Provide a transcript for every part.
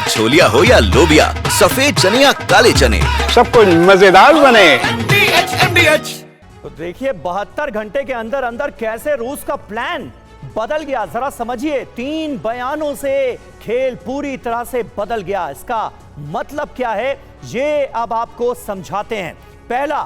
अब छोलिया हो या लोबिया, सफेद चने या काले चने, सब कुछ मजेदार बने। तो देखिए 72 घंटे के अंदर अंदर कैसे रूस का प्लान बदल गया। जरा समझिए, 3 बयानों से खेल पूरी तरह से बदल गया। इसका मतलब क्या है ये अब आपको समझाते हैं। पहला,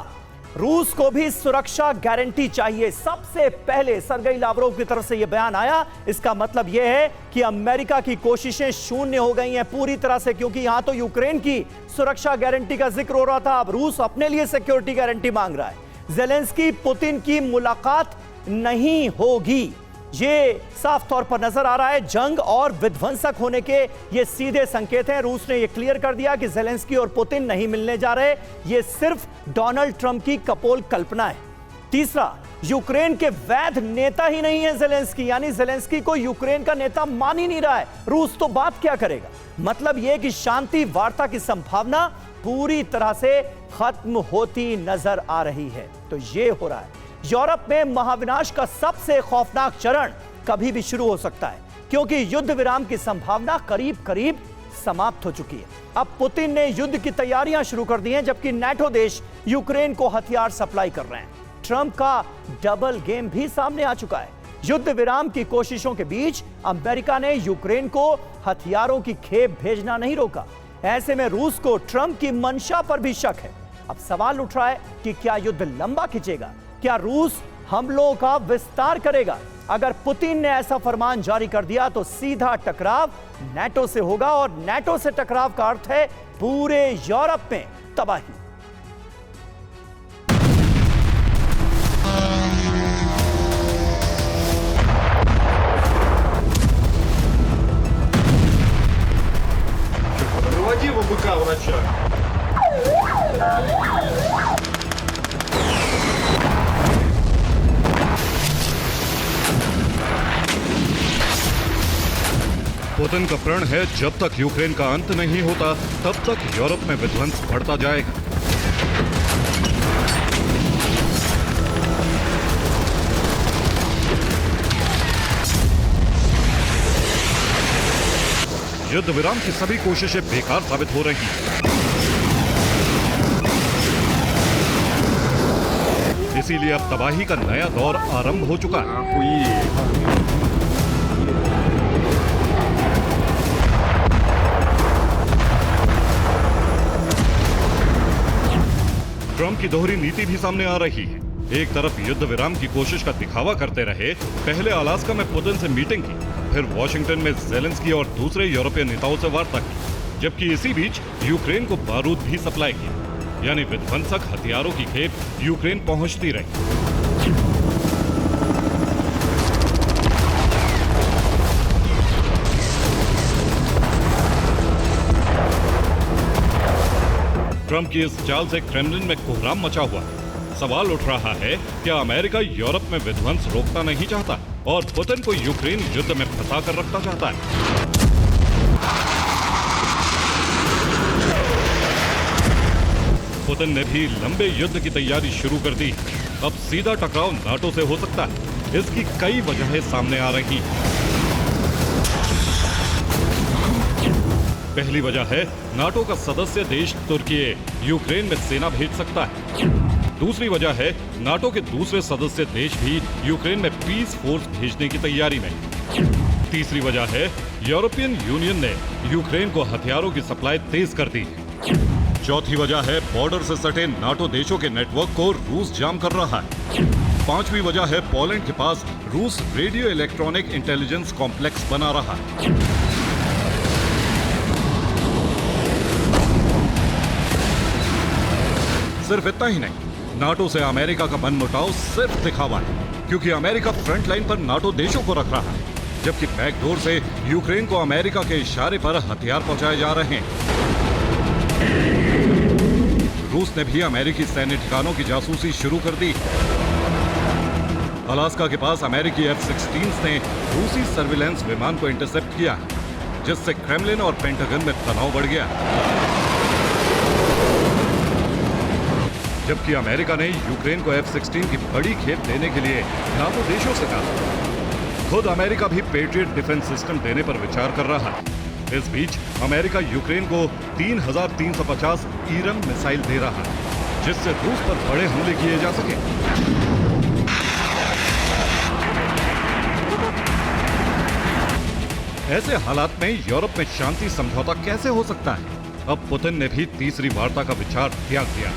रूस को भी सुरक्षा गारंटी चाहिए। सबसे पहले सरगेई लावरोव की तरफ से यह बयान आया। इसका मतलब यह है कि अमेरिका की कोशिशें शून्य हो गई हैं पूरी तरह से, क्योंकि यहां तो यूक्रेन की सुरक्षा गारंटी का जिक्र हो रहा था, अब रूस अपने लिए सिक्योरिटी गारंटी मांग रहा है। ज़ेलेंस्की पुतिन की मुलाकात नहीं होगी, ये साफ तौर पर नजर आ रहा है। जंग और विध्वंसक होने के ये सीधे संकेत हैं। रूस ने ये क्लियर कर दिया कि ज़ेलेंस्की और पुतिन नहीं मिलने जा रहे, ये सिर्फ डोनाल्ड ट्रंप की कपोल कल्पना है। तीसरा, यूक्रेन के वैध नेता ही नहीं है ज़ेलेंस्की, यानी ज़ेलेंस्की को यूक्रेन का नेता मान ही नहीं रहा है। रूस तो बात क्या करेगा। मतलब यह कि शांति वार्ता की संभावना पूरी तरह से खत्म होती नजर आ रही है। तो ये हो रहा है। यूरोप में महाविनाश का सबसे खौफनाक चरण कभी भी शुरू हो सकता है, क्योंकि युद्ध विराम की संभावना करीब करीब समाप्त हो चुकी है। अब पुतिन ने युद्ध की तैयारियां शुरू कर दी हैं, जबकि नाटो देश यूक्रेन को हथियार सप्लाई कर रहे हैं। ट्रंप का डबल गेम भी सामने आ चुका है। युद्ध विराम की कोशिशों के बीच अमेरिका ने यूक्रेन को हथियारों की खेप भेजना नहीं रोका। ऐसे में रूस को ट्रंप की मंशा पर भी शक है। अब सवाल उठ रहा है कि क्या युद्ध लंबा खिंचेगा, क्या रूस हमलों का विस्तार करेगा। अगर पुतिन ने ऐसा फरमान जारी कर दिया तो सीधा टकराव नाटो से होगा, और नाटो से टकराव का अर्थ है पूरे यूरोप में तबाही। Приводи его быка врача. पुतिन का प्रण है, जब तक यूक्रेन का अंत नहीं होता तब तक यूरोप में विध्वंस बढ़ता जाएगा। युद्ध विराम की सभी कोशिशें बेकार साबित हो रही हैं। इसीलिए अब तबाही का नया दौर आरंभ हो चुका है। ट्रंप की दोहरी नीति भी सामने आ रही है। एक तरफ युद्ध विराम की कोशिश का दिखावा करते रहे, पहले अलास्का में पुतिन से मीटिंग की, फिर वॉशिंगटन में ज़ेलेंस्की और दूसरे यूरोपीय नेताओं से वार्ता की, जबकि इसी बीच यूक्रेन को बारूद भी सप्लाई किया, यानी विध्वंसक हथियारों की खेप यूक्रेन पहुंचती रही। ट्रंप की इस चाल से क्रेमलिन में कोहराम मचा हुआ है। सवाल उठ रहा है, क्या अमेरिका यूरोप में विध्वंस रोकना नहीं चाहता और पुतिन को यूक्रेन युद्ध में फंसा कर रखना चाहता है? पुतिन ने भी लंबे युद्ध की तैयारी शुरू कर दी। अब सीधा टकराव नाटो से हो सकता है। इसकी कई वजहें सामने आ रही हैं। पहली वजह है, नाटो का सदस्य देश तुर्की यूक्रेन में सेना भेज सकता है। दूसरी वजह है, नाटो के दूसरे सदस्य देश भी यूक्रेन में पीस फोर्स भेजने की तैयारी में। तीसरी वजह है, यूरोपियन यूनियन ने यूक्रेन को हथियारों की सप्लाई तेज कर दी है। चौथी वजह है, बॉर्डर से सटे नाटो देशों के नेटवर्क को रूस जाम कर रहा है। पांचवी वजह है, पोलैंड के पास रूस रेडियो इलेक्ट्रॉनिक इंटेलिजेंस कॉम्प्लेक्स बना रहा है। सिर्फ इतना ही नहीं, नाटो से अमेरिका का मनमुटाव सिर्फ दिखावा है, क्योंकि अमेरिका फ्रंट लाइन पर नाटो देशों को रख रहा है, जबकि बैकडोर से यूक्रेन को अमेरिका के इशारे पर हथियार पहुंचाए जा रहे हैं। रूस ने भी अमेरिकी सैन्य ठिकानों की जासूसी शुरू कर दी। अलास्का के पास अमेरिकी F-16 ने रूसी सर्विलांस विमान को इंटरसेप्ट किया, जिससे क्रेमलिन और पेंटागन में तनाव बढ़ गया। जबकि अमेरिका ने यूक्रेन को F-16 की बड़ी खेप देने के लिए नाटो देशों से कहा। खुद अमेरिका भी पेट्रियट डिफेंस सिस्टम देने पर विचार कर रहा है। इस बीच अमेरिका यूक्रेन को 3,350 ईरन मिसाइल दे रहा है, जिससे रूस पर बड़े हमले किए जा सके। ऐसे हालात में यूरोप में शांति समझौता कैसे हो सकता है? अब पुतिन ने भी तीसरी वार्ता का विचार त्याग दिया।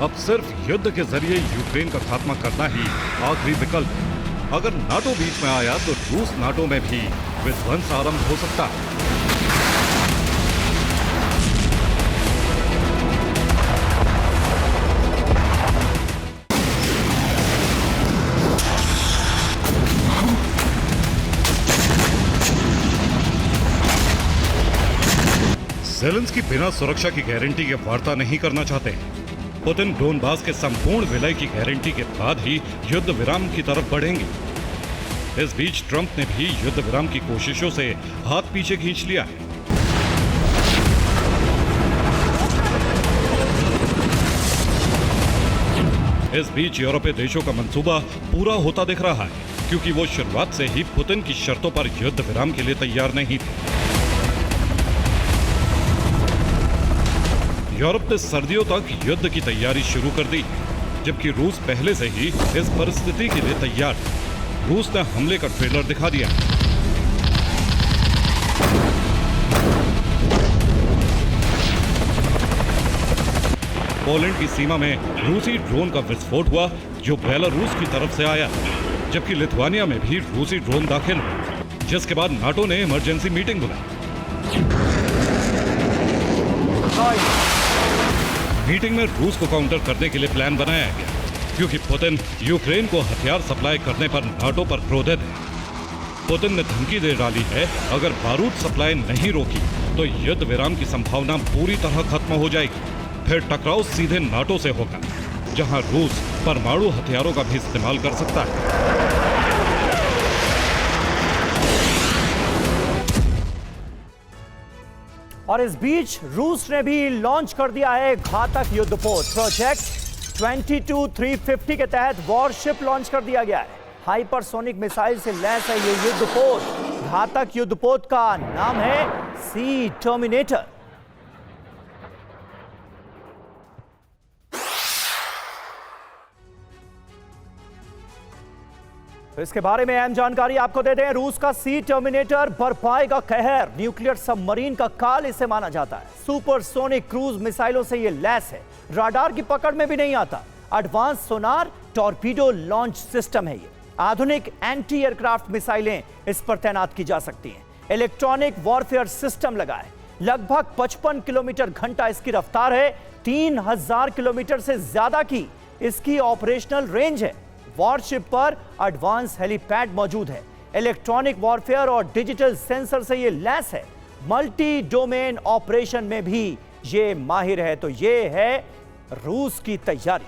अब सिर्फ युद्ध के जरिए यूक्रेन का खात्मा करना ही आखिरी विकल्प है। अगर नाटो बीच में आया तो रूस नाटो में भी विध्वंस आरंभ हो सकता है। ज़ेलेंस्की बिना सुरक्षा की गारंटी के वार्ता नहीं करना चाहते हैं। पुतिन डोनबास के संपूर्ण विलय की गारंटी के बाद ही युद्ध विराम की तरफ बढ़ेंगे। इस बीच ट्रंप ने भी युद्ध विराम की कोशिशों से हाथ पीछे खींच लिया है। इस बीच यूरोपीय देशों का मंसूबा पूरा होता दिख रहा है, क्योंकि वो शुरुआत से ही पुतिन की शर्तों पर युद्ध विराम के लिए तैयार नहीं थे। यूरोप ने सर्दियों तक युद्ध की तैयारी शुरू कर दी, जबकि रूस पहले से ही इस परिस्थिति के लिए तैयार है। रूस ने हमले का ट्रेलर दिखा दिया। पोलैंड की सीमा में रूसी ड्रोन का विस्फोट हुआ, जो बेलारूस की तरफ से आया, जबकि लिथुआनिया में भी रूसी ड्रोन दाखिल हुए, जिसके बाद नाटो ने इमरजेंसी मीटिंग बुलाई। मीटिंग में रूस को काउंटर करने के लिए प्लान बनाया गया, क्योंकि पुतिन यूक्रेन को हथियार सप्लाई करने पर नाटो पर क्रोधित है। पुतिन ने धमकी दे डाली है, अगर बारूद सप्लाई नहीं रोकी तो युद्ध विराम की संभावना पूरी तरह खत्म हो जाएगी। फिर टकराव सीधे नाटो से होगा, जहां रूस परमाणु हथियारों का भी इस्तेमाल कर सकता है। और इस बीच रूस ने भी लॉन्च कर दिया है घातक युद्धपोत। प्रोजेक्ट 22350 के तहत वॉरशिप लॉन्च कर दिया गया है। हाइपरसोनिक मिसाइल से लैस है ये युद्धपोत। घातक युद्धपोत का नाम है सी टर्मिनेटर। तो इसके बारे में अहम जानकारी आपको दे दें। रूस का सी टर्मिनेटर बरपाएगा कहर। न्यूक्लियर सबमरीन का काल इसे माना जाता है। सुपरसोनिक क्रूज मिसाइलों से यह लैस है। राडार की पकड़ में भी नहीं आता। एडवांस सोनार टॉर्पीडो लॉन्च सिस्टम है ये। आधुनिक एंटी एयरक्राफ्ट मिसाइलें इस पर तैनात की जा सकती हैं। इलेक्ट्रॉनिक वॉरफेयर सिस्टम लगा है। लगभग 55 किलोमीटर घंटा इसकी रफ्तार है। 3000 किलोमीटर से ज्यादा की इसकी ऑपरेशनल रेंज है। वॉरशिप पर एडवांस हेलीपैड मौजूद है। इलेक्ट्रॉनिक वॉरफेयर और डिजिटल सेंसर से ये लैस है। मल्टी डोमेन ऑपरेशन में भी ये माहिर है। तो ये है रूस की तैयारी।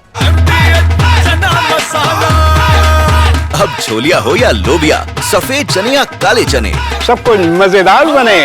अब छोलिया हो या लोबिया, सफेद चने या काले चने, सब कुछ मजेदार बने।